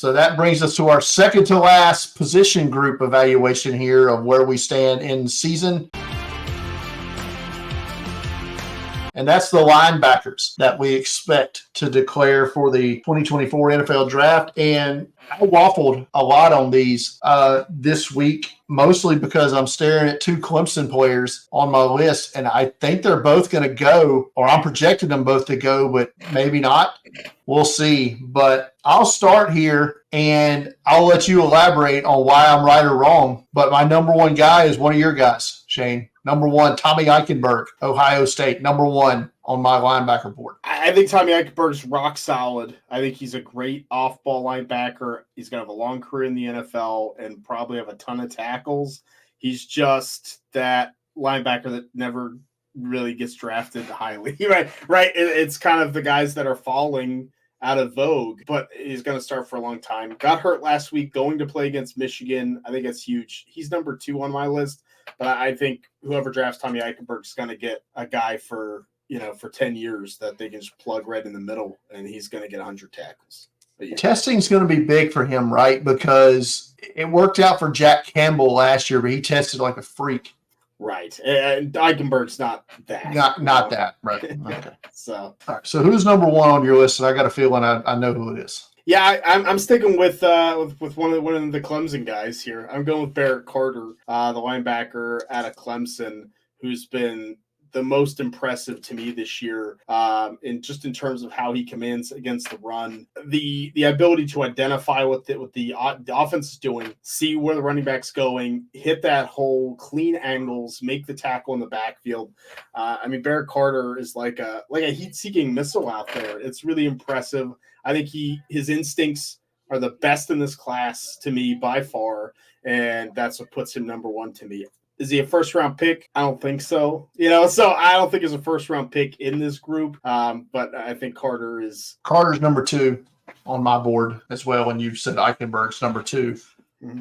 So that brings us to our second to last position group evaluation here of where we stand in season. And that's the linebackers that we expect to declare for the 2024 NFL Draft. And I waffled a lot on these this week, mostly because I'm staring at two Clemson players on my list, and I think they're both going to go, or I'm projecting them both to go, but maybe not. We'll see. But I'll start here, and I'll let you elaborate on why I'm right or wrong. But my number one guy is one of your guys, Shane. Number one, Tommy Eichenberg, Ohio State. Number one on my linebacker board. I think Tommy Eichenberg's rock solid. I think he's a great off-ball linebacker. He's going to have a long career in the NFL and probably have a ton of tackles. He's just that linebacker that never really gets drafted highly, right? It's kind of the guys that are falling out of vogue, but he's going to start for a long time. Got hurt last week, going to play against Michigan. I think that's huge. He's number 2 on my list, but I think whoever drafts Tommy Eichenberg is going to get a guy for 10 years that they can just plug right in the middle, and he's going to get 100 tackles. Testing's going to be big for him, right? Because it worked out for Jack Campbell last year, but he tested like a freak. Right. And Eichenberg's not that. Not that, right. Okay. So, all right. So who's number one on your list? And I got a feeling I know who it is. Yeah, I'm sticking with one of the Clemson guys here. I'm going with Barrett Carter, the linebacker out of Clemson, who's been the most impressive to me this year, in terms of how he commands against the run, the ability to identify what the offense is doing, see where the running back's going, hit that hole, clean angles, make the tackle in the backfield. Barrett Carter is like a heat-seeking missile out there. It's really impressive. I think his instincts are the best in this class to me by far, and that's what puts him number one to me. Is he a first-round pick? I don't think so. So I don't think he's a first-round pick in this group. But I think Carter's number 2 on my board as well, and you said Eichenberg's number 2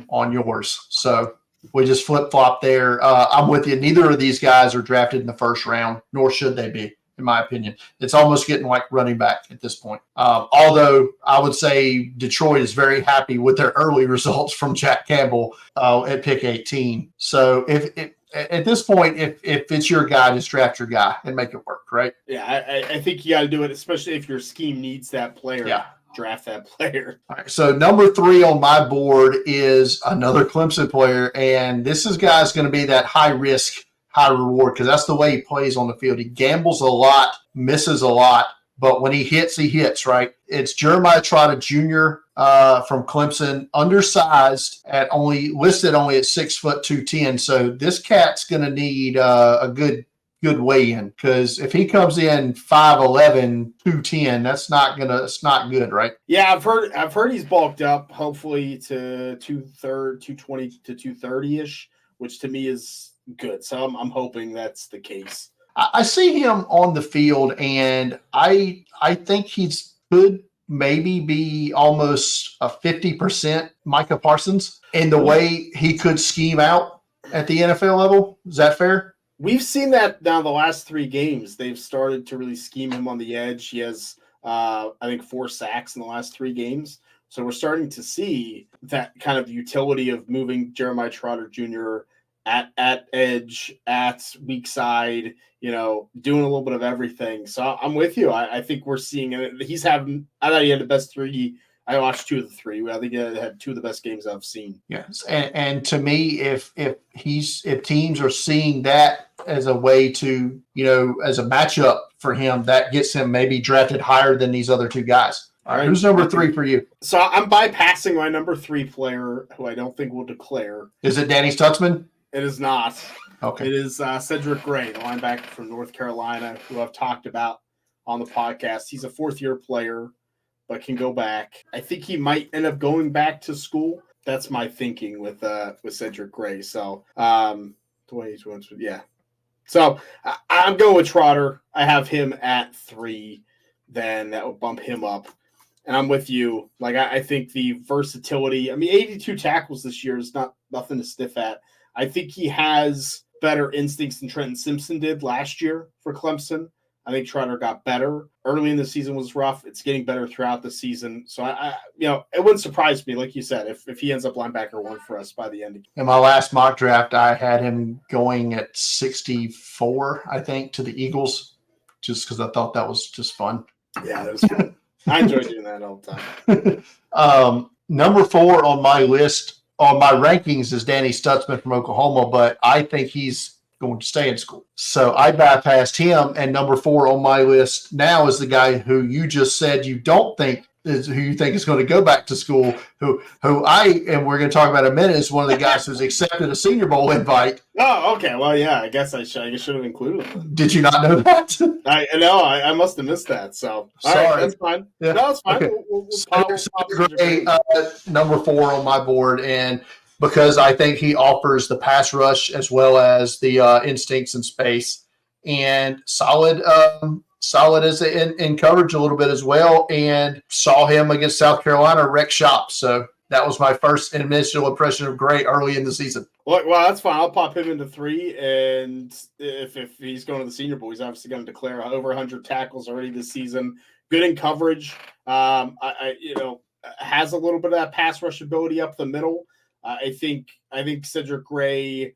on yours. So we just flip-flop there. I'm with you. Neither of these guys are drafted in the first round, nor should they be, in my opinion. It's almost getting like running back at this point. Although I would say Detroit is very happy with their early results from Jack Campbell at pick 18. So if at this point, if it's your guy, just draft your guy and make it work, right? Yeah, I think you got to do it, especially if your scheme needs that player. Yeah. Draft that player. All right, so number 3 on my board is another Clemson player, and this guy's going to be that high risk, high reward, because that's the way he plays on the field. He gambles a lot, misses a lot, but when he hits, right? It's Jeremiah Trotter Jr. From Clemson, undersized listed only at 6 foot 210. So this cat's going to need a good weigh-in, because if he comes in 5'11", 210, that's not good, right? Yeah, I've heard he's bulked up, hopefully to 220 to 230-ish, which to me is good. So I'm hoping that's the case. I see him on the field, and I think he's could maybe be almost a 50% Micah Parsons in the way he could scheme out at the NFL level. Is that fair? We've seen that now the last 3 games. They've started to really scheme him on the edge. He has, I think, 4 sacks in the last 3 games. So we're starting to see that kind of utility of moving Jeremiah Trotter Jr. at edge, at weak side, doing a little bit of everything. So I'm with you. I think we're seeing it. I thought he had the best 3. I watched 2 of the 3. I think he had 2 of the best games I've seen. Yes, and to me, if teams are seeing that as a way to, as a matchup for him, that gets him maybe drafted higher than these other 2 guys. All right, who's number 3 for you? So I'm bypassing my number 3 player, who I don't think will declare. Is it Danny Stutzman? It is not. Okay. It is Cedric Gray, the linebacker from North Carolina, who I've talked about on the podcast. He's a 4th-year player, but can go back. I think he might end up going back to school. That's my thinking with Cedric Gray. So, yeah. So I'm going with Trotter. I have him at 3. Then that would bump him up. And I'm with you. I think the versatility. 82 tackles this year is nothing to sniff at. I think he has better instincts than Trenton Simpson did last year for Clemson. I think Trotter got better. Early in the season was rough. It's getting better throughout the season. So it wouldn't surprise me, like you said, if he ends up linebacker 1 for us by the end. In my last mock draft, I had him going at 64, I think, to the Eagles, just because I thought that was just fun. Yeah, that was fun. I enjoy doing that all the time. Number 4 on my list, on my rankings, is Danny Stutzman from Oklahoma, but I think he's going to stay in school. So I bypassed him, and number 4 on my list now is the guy who you just said you don't think is who you think is going to go back to school, who and we're going to talk about in a minute, is one of the guys who's accepted a Senior Bowl invite. Oh, okay. Well, yeah, I guess I should have included him. Did you not know that? I must have missed that. So sorry, all right, that's fine. Yeah. No, it's fine. Okay. Number 4 on my board, and because I think he offers the pass rush as well as the instincts in space, and solid as in coverage a little bit as well. And saw him against South Carolina wreck shop. So that was my first initial impression of Gray early in the season. Well, that's fine. I'll pop him into 3, and if he's going to the Senior Bowl, he's obviously going to declare over 100 tackles already this season. Good in coverage. Has a little bit of that pass rush ability up the middle. I think Cedric Gray,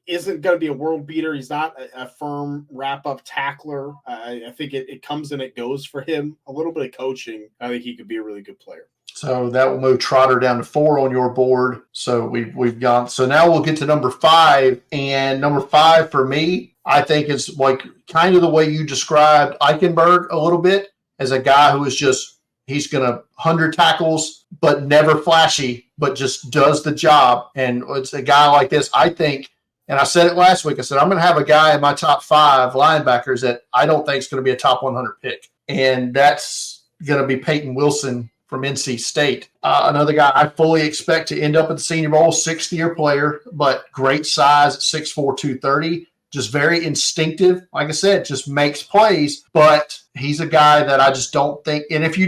isn't going to be a world beater. He's not a firm wrap-up tackler. I think it comes and it goes for him. A little bit of coaching, I think he could be a really good player. So that will move Trotter down to 4 on your board. So we've gone. So now we'll get to number 5, and number 5 for me, I think is like kind of the way you described Eichenberg a little bit, as a guy who is just. He's going to 100 tackles, but never flashy, but just does the job. And it's a guy like this, I think, and I said it last week, I said, I'm going to have a guy in my top 5 linebackers that I don't think is going to be a top 100 pick. And that's going to be Peyton Wilson from NC State. Another guy I fully expect to end up at the Senior Bowl, 6th-year player, but great size at 6'4", 230. Just very instinctive. Like I said, just makes plays, but he's a guy that I just don't think. And if he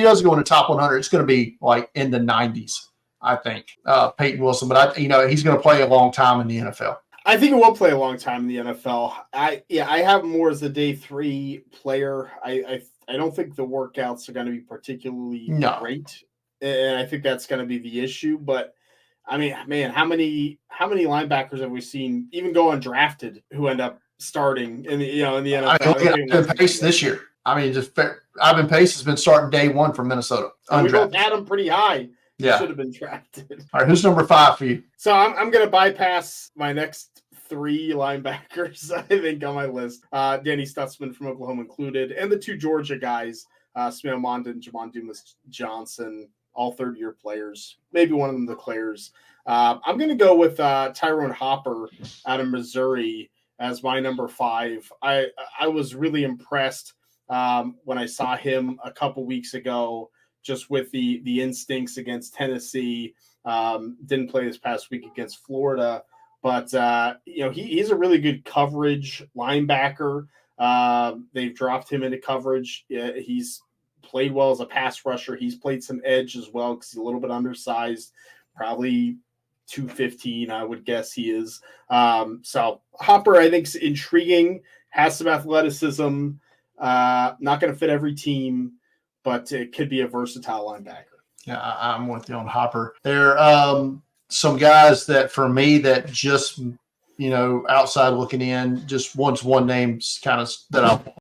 does go in the top 100, it's going to be like in the 90s, I think, Peyton Wilson. But he's going to play a long time in the NFL. I think he will play a long time in the NFL. I have him more as a day 3 player. I don't think the workouts are going to be particularly great, and I think that's going to be the issue. But I mean, man, how many linebackers have we seen even go undrafted who end up starting in the NFL? Ivan Pace this year. I mean, just Ivan Pace has been starting day 1 from Minnesota. We both had him pretty high. Yeah, should have been drafted. All right, who's number 5 for you? So I'm going to bypass my next 3 linebackers, I think, on my list. Danny Stutzman from Oklahoma included, and the 2 Georgia guys, Smail Monda and Jamon Dumas-Johnson. All third-year players, maybe one of them declares. I'm going to go with Tyrone Hopper out of Missouri as my number 5. I was really impressed when I saw him a couple weeks ago, just with the instincts against Tennessee. Didn't play this past week against Florida, but he's a really good coverage linebacker. They've dropped him into coverage. He's played well as a pass rusher. He's played some edge as well because he's a little bit undersized, probably 215, I would guess he is. So Hopper, I think, is intriguing, has some athleticism, not going to fit every team, but it could be a versatile linebacker. Yeah, I'm with you on Hopper. There are some guys that, for me, that just, outside looking in, just one name's kind of that